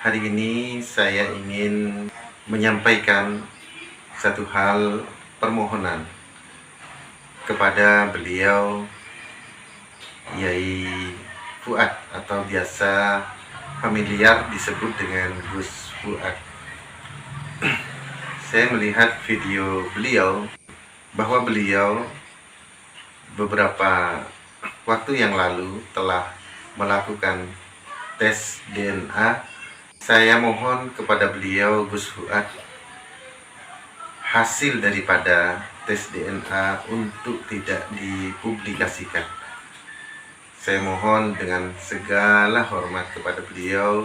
Hari ini saya ingin menyampaikan satu hal permohonan kepada beliau Yai Fuad atau biasa familiar disebut dengan Gus Fuad. Saya melihat video beliau bahwa beliau beberapa waktu yang lalu telah melakukan tes DNA. Saya mohon kepada beliau Gus Fuad hasil daripada tes DNA untuk tidak dipublikasikan. Saya mohon dengan segala hormat kepada beliau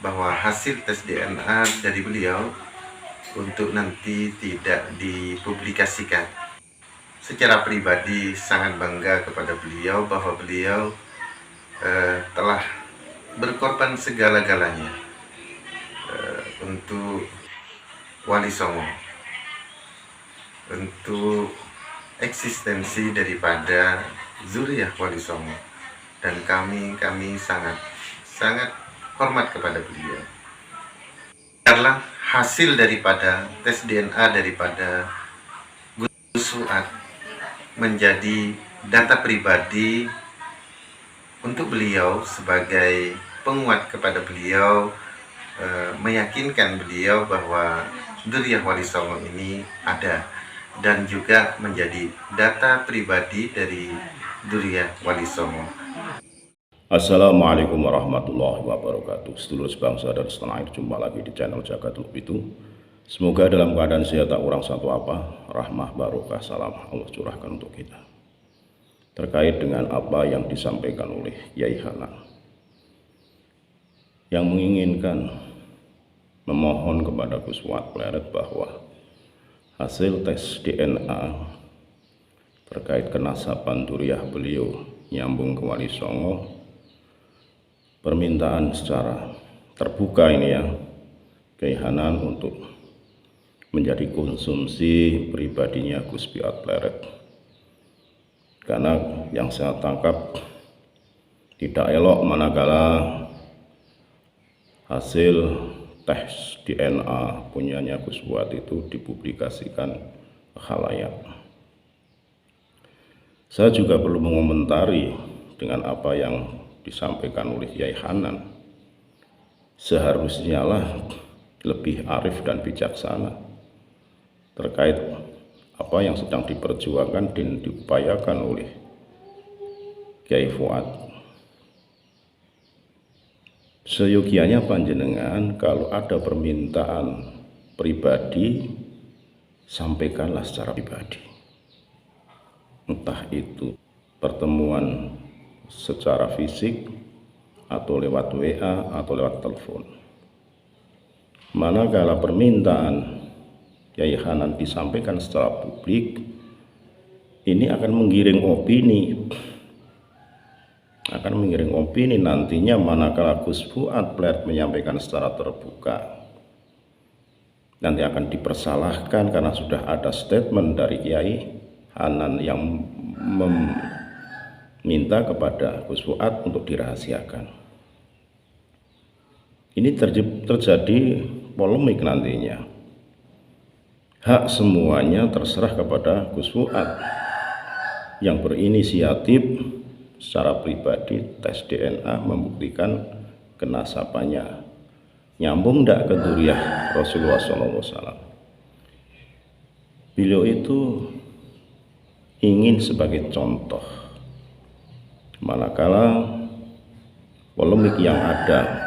bahwa hasil tes DNA dari beliau untuk nanti tidak dipublikasikan. Secara pribadi sangat bangga kepada beliau bahwa beliau telah berkorban segala-galanya untuk Wali Songo, untuk eksistensi daripada zuriat Wali Songo, dan kami sangat hormat kepada beliau. Karena hasil daripada tes DNA daripada Gus Fuad menjadi data pribadi untuk beliau sebagai penguat kepada beliau, meyakinkan beliau bahwa zuriat Wali Songo ini ada dan juga menjadi data pribadi dari zuriat Wali Songo. Assalamualaikum warahmatullahi wabarakatuh. Sedulur sebangsa dan setanah air, jumpa lagi di channel Jagat Itu. Semoga dalam keadaan sehat tak kurang satu apa, rahmah barokah salam Allah curahkan untuk kita. Terkait dengan apa yang disampaikan oleh Yai Hanan yang menginginkan memohon kepada Gus Fuad Pleret bahwa hasil tes DNA terkait kenasaban zuriat beliau nyambung ke Wali Songo, permintaan secara terbuka ini ya Yai Hanan untuk menjadi konsumsi pribadinya Gus Fuad Pleret, karena yang saya tangkap tidak elok manakala hasil tes DNA punyanya Gus Fuad itu dipublikasikan ke khalayak. Saya juga perlu mengomentari dengan apa yang disampaikan oleh Yai Hanan. Seharusnya lah lebih arif dan bijaksana terkait apa yang sedang diperjuangkan dan diupayakan oleh Yai Fuad. Seyogianya panjenengan kalau ada permintaan pribadi, sampaikanlah secara pribadi, entah itu pertemuan secara fisik atau lewat WA atau lewat telepon. Manakala permintaan Yai Hanan disampaikan secara publik, ini akan menggiring opini nantinya manakala Gus Fuad Pleret menyampaikan secara terbuka, nanti akan dipersalahkan karena sudah ada statement dari Yai Hanan yang meminta kepada Gus Fuad untuk dirahasiakan. Ini terjadi polemik nantinya. Hak semuanya terserah kepada Gus Fuad yang berinisiatif secara pribadi tes DNA membuktikan kenasabannya nyambung tidak ke zuriat Rasulullah SAW. Beliau itu ingin sebagai contoh manakala polemik yang ada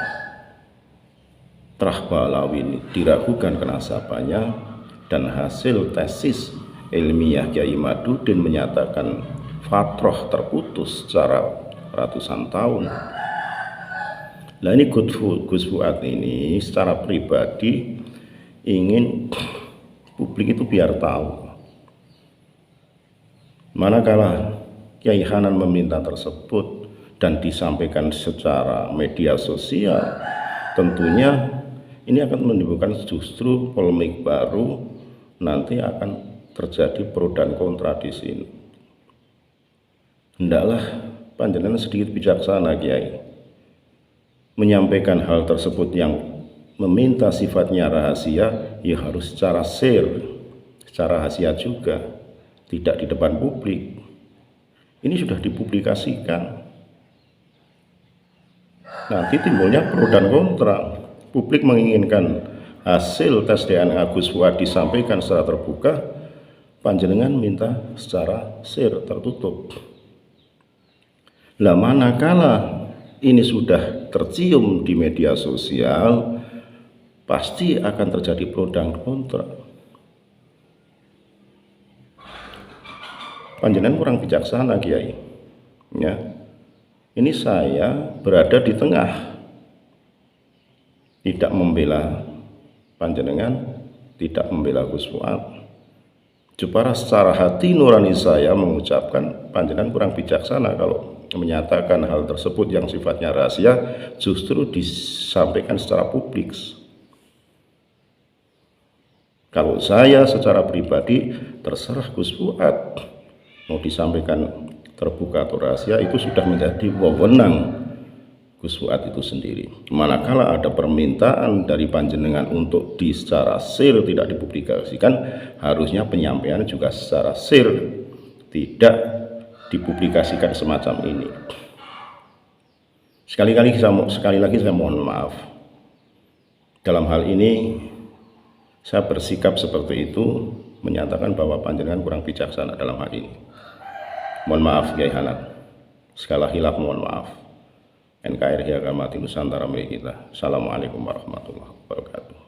Trah Balawi diragukan kenasabannya dan hasil tesis ilmiah Kiai Madudin menyatakan fatroh terputus secara ratusan tahun. Nah, ini Gus Fuad ini secara pribadi ingin publik itu biar tahu. Manakala Yai Hanan meminta tersebut dan disampaikan secara media sosial, tentunya ini akan menimbulkan justru polemik baru, nanti akan terjadi pro dan kontra di sini. Hendaklah panjenengan sedikit bijaksana, Kiai. menyampaikan hal tersebut yang meminta sifatnya rahasia, ya harus secara share, secara rahasia juga, tidak di depan publik. Ini sudah dipublikasikan. Nanti timbulnya pro dan kontra. Publik menginginkan hasil tes DNA Gus Fuad disampaikan secara terbuka, panjenengan minta secara share tertutup. Lah manakala ini sudah tercium di media sosial, pasti akan terjadi pro dan kontra. Panjenengan kurang bijaksana, Kiai. Ya. Ini saya berada di tengah, tidak membela panjenengan, tidak membela Gus Fuad. Jupara secara hati nurani saya mengucapkan panjenengan kurang bijaksana kalau menyatakan hal tersebut yang sifatnya rahasia justru disampaikan secara publik. Kalau saya secara pribadi terserah Gus Fuad mau disampaikan terbuka atau rahasia, itu sudah menjadi wewenang Gus Fuad itu sendiri. Manakala ada permintaan dari panjenengan untuk secara share tidak dipublikasikan, harusnya penyampaian juga secara share, tidak dipublikasikan semacam ini. Sekali lagi saya mohon maaf. Dalam hal ini saya bersikap seperti itu, menyatakan bahwa panjenengan kurang bijaksana dalam hal ini. Mohon maaf Kiai Hanan, segala hilaf mohon maaf. NKRI Agama Nusantara milik kita. Assalamualaikum warahmatullahi wabarakatuh.